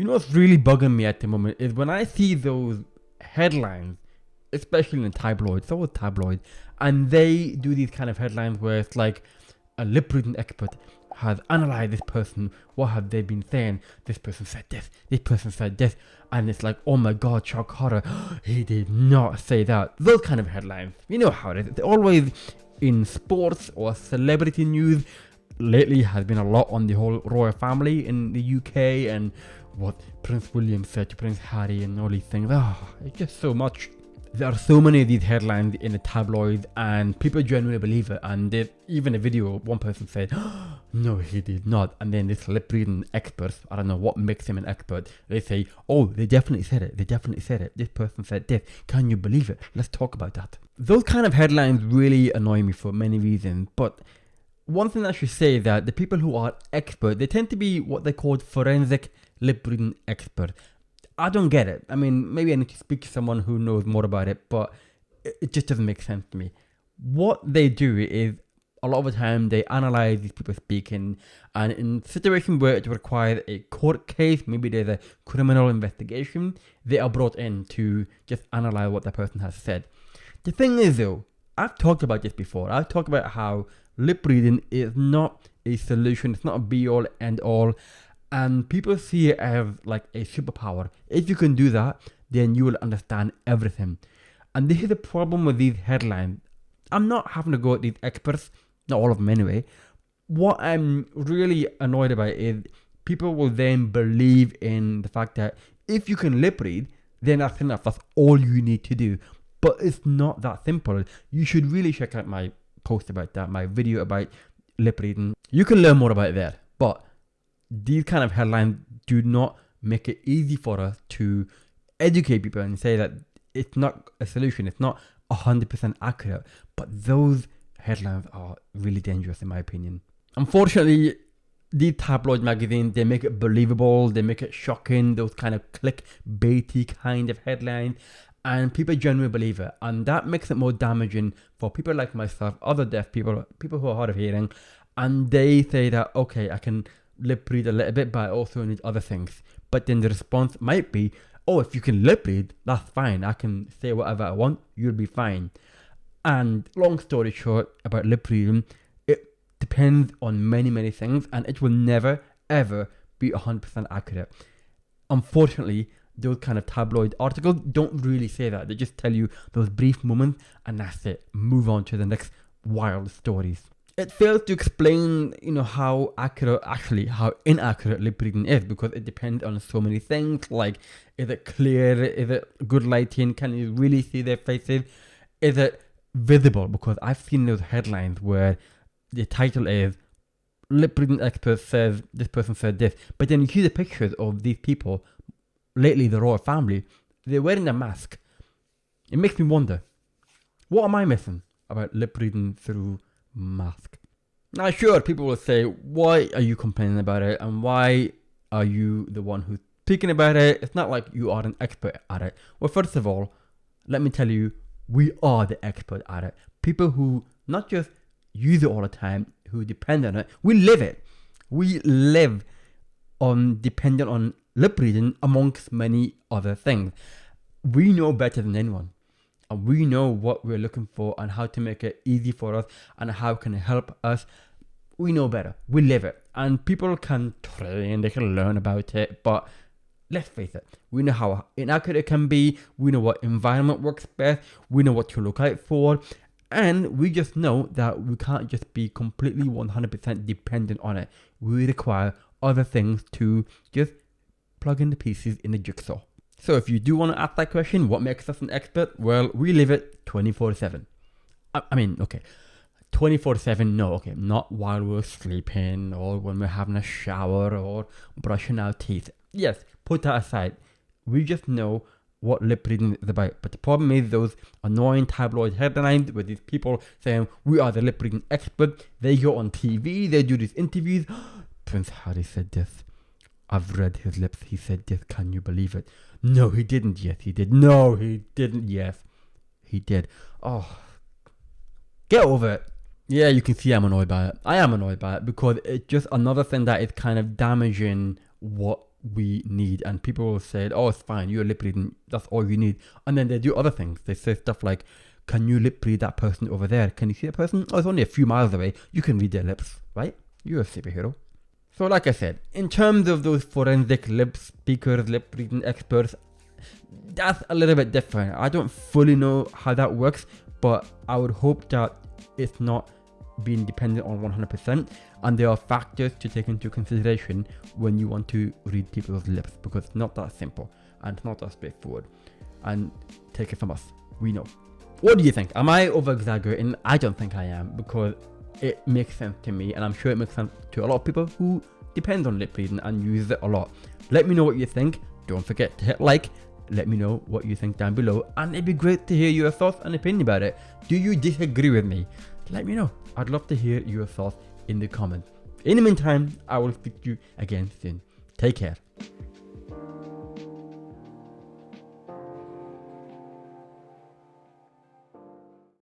You know what's really bugging me at the moment is when I see those headlines, especially in the tabloids, it's always tabloids, and they do these kind of headlines where it's like a lip reading expert has analyzed this person, what have they been saying, this person said this person said this, and it's like, oh my god, shock horror, he did not say that. Those kind of headlines, you know how it is, it's always in sports or celebrity news. Lately has been a lot on the whole royal family in the UK and what Prince William said to Prince Harry and all these things. It's just so much. There are so many of these headlines in the tabloids and people genuinely believe it. And there's even a video, one person said, no, he did not. And then this lip reading expert, I don't know what makes him an expert, they say, oh, they definitely said it. They definitely said it. This person said this. Can you believe it? Let's talk about that. Those kind of headlines really annoy me for many reasons. But one thing I should say is that the people who are expert, they tend to be what they call forensic lip reading expert. I don't get it. I mean, maybe I need to speak to someone who knows more about it, but it just doesn't make sense to me. What they do is, a lot of the time, they analyze these people speaking, and in situations where it requires a court case, maybe there's a criminal investigation, they are brought in to just analyze what the person has said. The thing is though, I've talked about this before. I've talked about how lip reading is not a solution, it's not a be all end all. And people see it as like a superpower. If you can do that, then you will understand everything. And this is the problem with these headlines. I'm not having to go at these experts, not all of them anyway. What I'm really annoyed about is people will then believe in the fact that if you can lip read, then that's enough. That's all you need to do. But it's not that simple. You should really check out my post about that, my video about lip reading. You can learn more about it there. But these kind of headlines do not make it easy for us to educate people and say that it's not a solution, it's not 100% accurate. But those headlines are really dangerous in my opinion. Unfortunately, these tabloid magazines, they make it believable, they make it shocking, those kind of clickbaity kind of headlines, and people genuinely believe it. And that makes it more damaging for people like myself, other deaf people, people who are hard of hearing, and they say that, okay, I can lip read a little bit, but I also need other things. But then the response might be, oh, if you can lip read, that's fine. I can say whatever I want, you'll be fine. And long story short about lip reading, it depends on many things, and it will never ever be 100% accurate. Unfortunately, those kind of tabloid articles don't really say that. They just tell you those brief moments and that's it. Move on to the next wild stories. It fails to explain, how inaccurate lip reading is, because it depends on so many things, like, is it clear, is it good lighting, can you really see their faces, is it visible, because I've seen those headlines where the title is, lip reading expert says, this person said this, but then you see the pictures of these people, lately the royal family, they're wearing a mask. It makes me wonder, what am I missing about lip reading through mask? Now sure, people will say, why are you complaining about it, and why are you the one who's speaking about it? It's not like you are an expert at it. Well, first of all, let me tell you, we are the expert at it. People who not just use it all the time, who depend on it, we live it. We live on dependent on lip reading amongst many other things. We know better than anyone. And we know what we're looking for and how to make it easy for us and how can it help us. We know better. We live it. And people can train, they can learn about it. But let's face it, we know how inaccurate it can be. We know what environment works best. We know what to look out for. And we just know that we can't just be completely 100% dependent on it. We require other things to just plug in the pieces in the jigsaw. So if you do want to ask that question, what makes us an expert? Well, we live it 24/7. I mean, okay, 24/7, no, okay, not while we're sleeping or when we're having a shower or brushing our teeth. Yes, put that aside. We just know what lip reading is about. But the problem is those annoying tabloid headlines with these people saying, we are the lip reading expert. They go on TV, they do these interviews. Prince Harry said this. I've read his lips, he said this, can you believe it? No, he didn't. Yes, he did. No, he didn't. Yes, he did. Oh, get over it. Yeah, you can see I'm annoyed by it. I am annoyed by it because it's just another thing that is kind of damaging what we need. And people will say, oh, it's fine, you're lip reading, that's all you need. And then they do other things. They say stuff like, can you lip read that person over there? Can you see that person? Oh, it's only a few miles away. You can read their lips, right? You're a superhero. So like I said, in terms of those forensic lip speakers, lip reading experts, that's a little bit different. I don't fully know how that works, but I would hope that it's not being dependent on 100%, and there are factors to take into consideration when you want to read people's lips, because it's not that simple and it's not that straightforward. And take it from us, we know. What do you think? Am I over exaggerating? I don't think I am, because it makes sense to me, and I'm sure it makes sense to a lot of people who depend on lip reading and use it a lot. Let me know what you think. Don't forget to hit like. Let me know what you think down below, and it'd be great to hear your thoughts and opinion about it. Do you disagree with me? Let me know. I'd love to hear your thoughts in the comments. In the meantime, I will speak to you again soon. Take care.